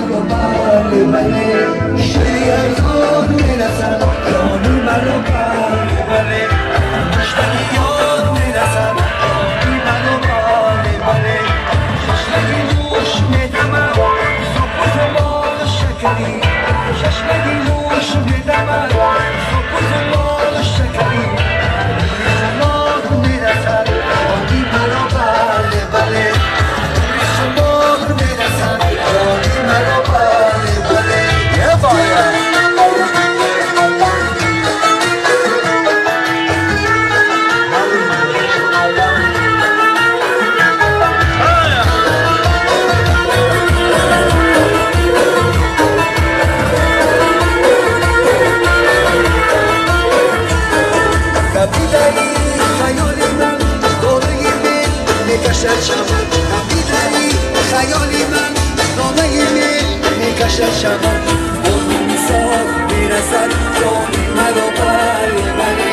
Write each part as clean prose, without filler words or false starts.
مرا بله بله شوری ارزان میرسد جانی مرا بله بله مشتری یاد میرسد جانی مرا بله بله چشمگی نوش میدمد صبح و زمان شکری چشمگی نوش میدمد صبح و زمان شکری روی شماغ میرسد جانی مرا بله بله روی شماغ میرسد جانی مرا بله بله یه باید کبیدری خیالی من داره میل میکشد شمن کبیدری خیالی من داره میل میکشد شمن بردی سال میرسد جانی مرا بله بله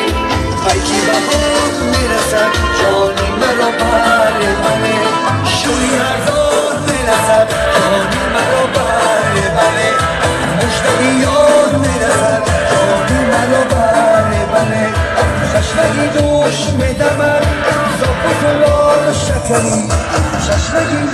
پیکی بهار میرسد جانی مرا بله بله شوری ارزان میرسد جانی مرا بله بله مشتری یاد میرسد جانی مرا بله بله چشمگی دوش میدمد زاپ و زلال شکری چشمگی